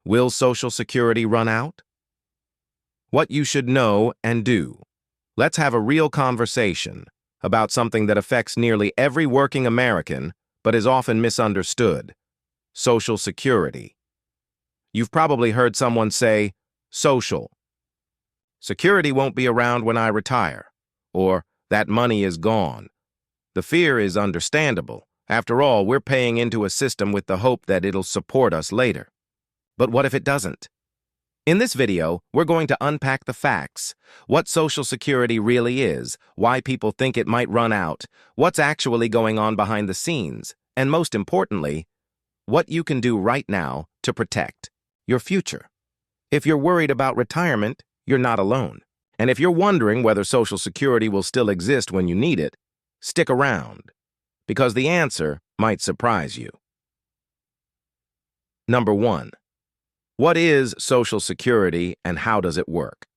Will Social Security run out? What you should know and do. Let's have a real conversation about something that affects nearly every working American but is often misunderstood: Social Security. You've probably heard someone say, Social Security won't be around when I retire, or that money is gone. The fear is understandable. After all, we're paying into a system with the hope that it'll support us later. But what if it doesn't? In this video, we're going to unpack the facts: what Social Security really is, why people think it might run out, what's actually going on behind the scenes, and most importantly, what you can do right now to protect your future. If you're worried about retirement, you're not alone. And if you're wondering whether Social Security will still exist when you need it, stick around, because the answer might surprise you. Number 1. What is Social Security and how does it work?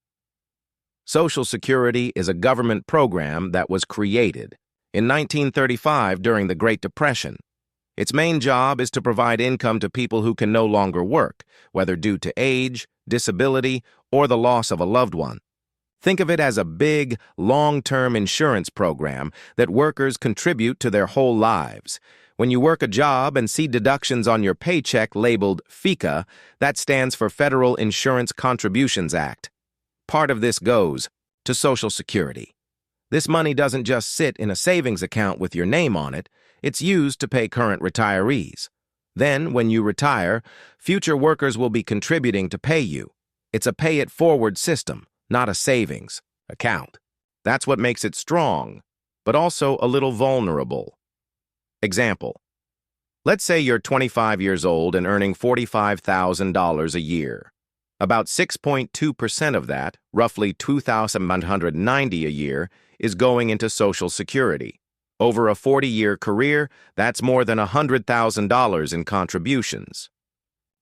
Social Security is a government program that was created in 1935 during the Great Depression. Its main job is to provide income to people who can no longer work, whether due to age, disability, or the loss of a loved one. Think of it as a big, long-term insurance program that workers contribute to their whole lives. When you work a job and see deductions on your paycheck labeled FICA, that stands for Federal Insurance Contributions Act. Part of this goes to Social Security. This money doesn't just sit in a savings account with your name on it. It's used to pay current retirees. Then, when you retire, future workers will be contributing to pay you. It's a pay-it-forward system, not a savings account. That's what makes it strong, but also a little vulnerable. Example: let's say you're 25 years old and earning $45,000 a year. About 6.2% of that, roughly $2,190 a year, is going into Social Security. Over a 40-year career, that's more than $100,000 in contributions.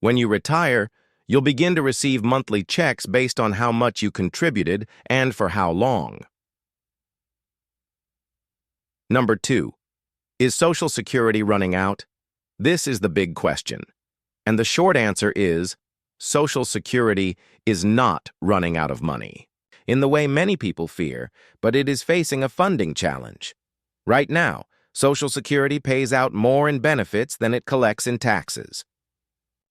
When you retire, you'll begin to receive monthly checks based on how much you contributed and for how long. Number 2. Is Social Security running out? This is the big question. And the short answer is, Social Security is not running out of money, in the way many people fear, but it is facing a funding challenge. Right now, Social Security pays out more in benefits than it collects in taxes.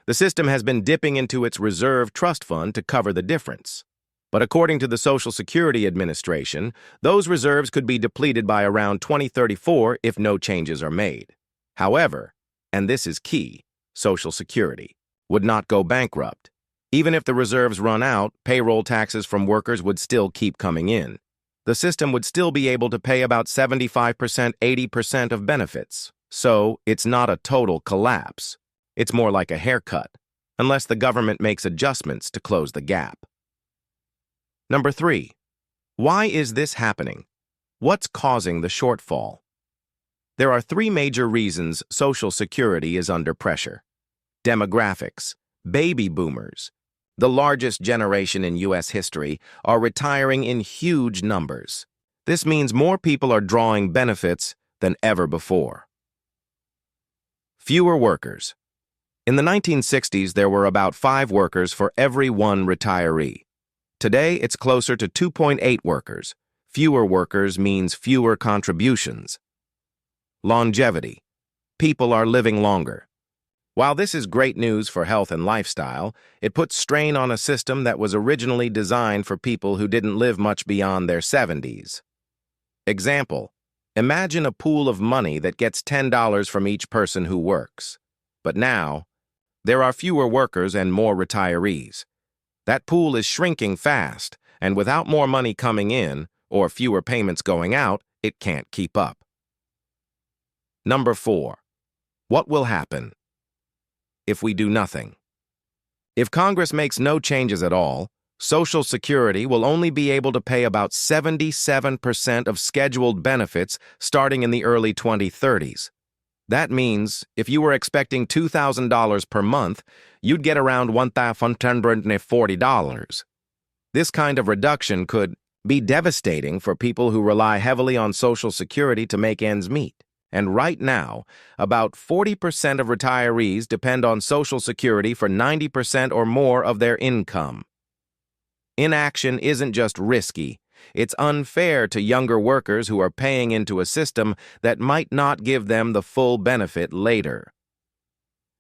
The system has been dipping into its reserve trust fund to cover the difference. But according to the Social Security Administration, those reserves could be depleted by around 2034 if no changes are made. However, and this is key, Social Security would not go bankrupt. Even if the reserves run out, payroll taxes from workers would still keep coming in. The system would still be able to pay about 75%, 80% of benefits. So, it's not a total collapse. It's more like a haircut, unless the government makes adjustments to close the gap. Number 3. Why is this happening? What's causing the shortfall? There are 3 major reasons Social Security is under pressure. Demographics. Baby boomers, the largest generation in U.S. history, are retiring in huge numbers. This means more people are drawing benefits than ever before. Fewer workers. In the 1960s, there were about 5 workers for every 1 retiree. Today, it's closer to 2.8 workers. Fewer workers means fewer contributions. Longevity. People are living longer. While this is great news for health and lifestyle, it puts strain on a system that was originally designed for people who didn't live much beyond their 70s. Example: imagine a pool of money that gets $10 from each person who works. But now, there are fewer workers and more retirees. That pool is shrinking fast, and without more money coming in, or fewer payments going out, it can't keep up. Number 4. What will happen if we do nothing? If Congress makes no changes at all, Social Security will only be able to pay about 77% of scheduled benefits starting in the early 2030s. That means if you were expecting $2,000 per month, you'd get around $1,140. This kind of reduction could be devastating for people who rely heavily on Social Security to make ends meet. And right now, about 40% of retirees depend on Social Security for 90% or more of their income. Inaction isn't just risky, it's unfair to younger workers who are paying into a system that might not give them the full benefit later.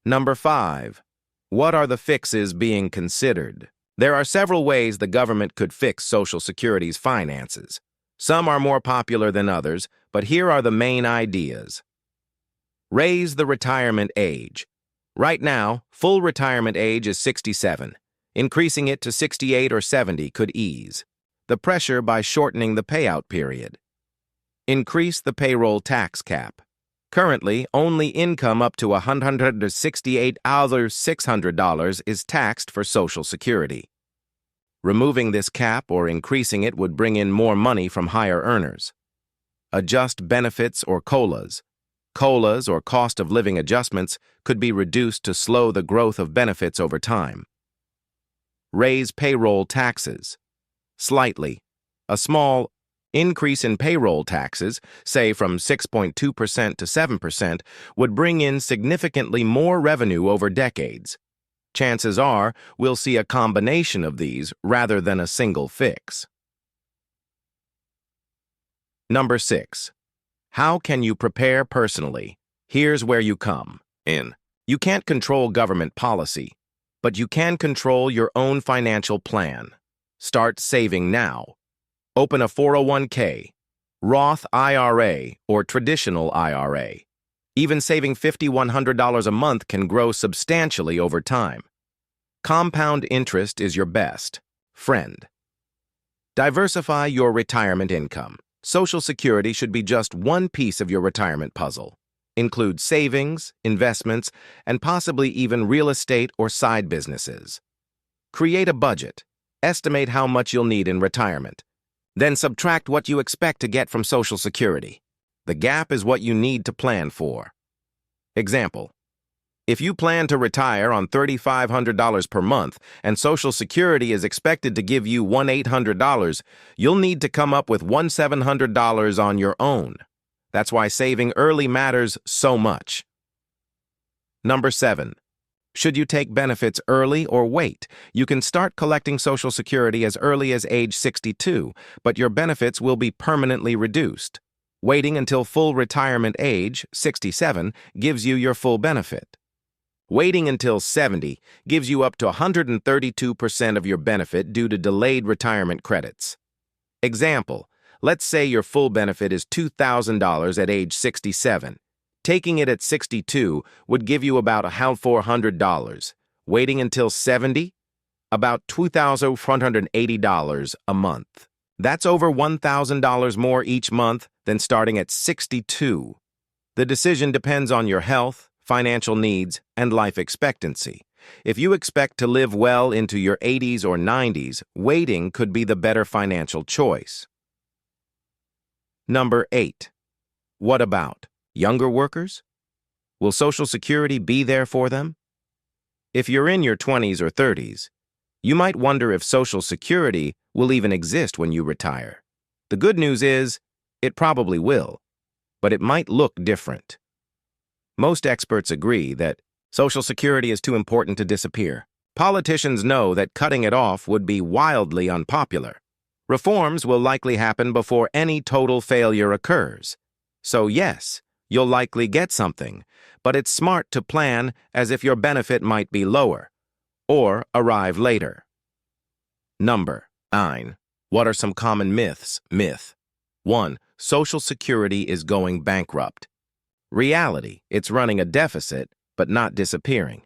Number 5. What are the fixes being considered? There are several ways the government could fix Social Security's finances. Some are more popular than others, but here are the main ideas. Raise the retirement age. Right now, full retirement age is 67. Increasing it to 68 or 70 could ease the pressure by shortening the payout period. Increase the payroll tax cap. Currently, only income up to $168,600 is taxed for Social Security. Removing this cap or increasing it would bring in more money from higher earners. Adjust benefits or COLAs. COLAs, or cost of living adjustments, could be reduced to slow the growth of benefits over time. Raise payroll taxes. Slightly. A small increase in payroll taxes, say from 6.2% to 7%, would bring in significantly more revenue over decades. Chances are we'll see a combination of these rather than a single fix. Number 6. How can you prepare personally? Here's where you come in. You can't control government policy, but you can control your own financial plan. Start saving now. Open a 401k, Roth IRA, or traditional IRA. Even saving $5,100 a month can grow substantially over time. Compound interest is your best friend. Diversify your retirement income. Social Security should be just one piece of your retirement puzzle. Include savings, investments, and possibly even real estate or side businesses. Create a budget. Estimate how much you'll need in retirement. Then subtract what you expect to get from Social Security. The gap is what you need to plan for. Example: if you plan to retire on $3,500 per month and Social Security is expected to give you $1,800, you'll need to come up with $1,700 on your own. That's why saving early matters so much. Number 7. Should you take benefits early or wait? You can start collecting Social Security as early as age 62, but your benefits will be permanently reduced. Waiting until full retirement age, 67, gives you your full benefit. Waiting until 70 gives you up to 132% of your benefit due to delayed retirement credits. Example: let's say your full benefit is $2,000 at age 67. Taking it at 62 would give you about $400. Waiting until 70? About $2,480 a month. That's over $1,000 more each month than starting at 62. The decision depends on your health, financial needs, and life expectancy. If you expect to live well into your 80s or 90s, waiting could be the better financial choice. Number 8. What about younger workers? Will Social Security be there for them? If you're in your 20s or 30s, you might wonder if Social Security will even exist when you retire. The good news is, it probably will, but it might look different. Most experts agree that Social Security is too important to disappear. Politicians know that cutting it off would be wildly unpopular. Reforms will likely happen before any total failure occurs. So yes, you'll likely get something, but it's smart to plan as if your benefit might be lower or arrive later. Number 9. What are some common myths? Myth 1. Social Security is going bankrupt. Reality: it's running a deficit, but not disappearing.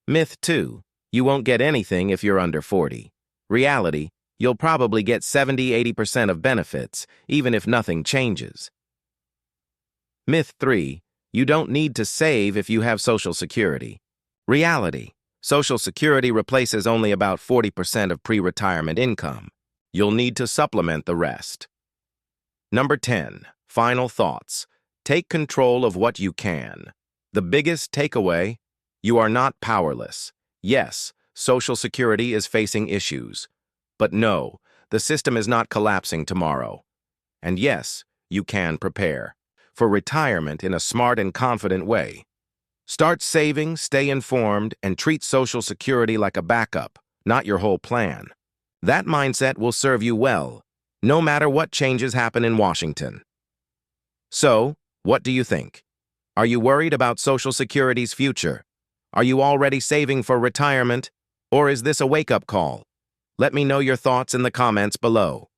Myth 2. You won't get anything if you're under 40. Reality: you'll probably get 70–80% of benefits, even if nothing changes. Myth 3. You don't need to save if you have Social Security. Reality: Social Security replaces only about 40% of pre-retirement income. You'll need to supplement the rest. Number 10. Final thoughts. Take control of what you can. The biggest takeaway: you are not powerless. Yes, Social Security is facing issues. But no, the system is not collapsing tomorrow. And yes, you can prepare. for retirement in a smart and confident way. Start saving, stay informed, and treat Social Security like a backup, not your whole plan. That mindset will serve you well, no matter what changes happen in Washington. So, what do you think? Are you worried about Social Security's future? Are you already saving for retirement? Or is this a wake-up call? Let me know your thoughts in the comments below.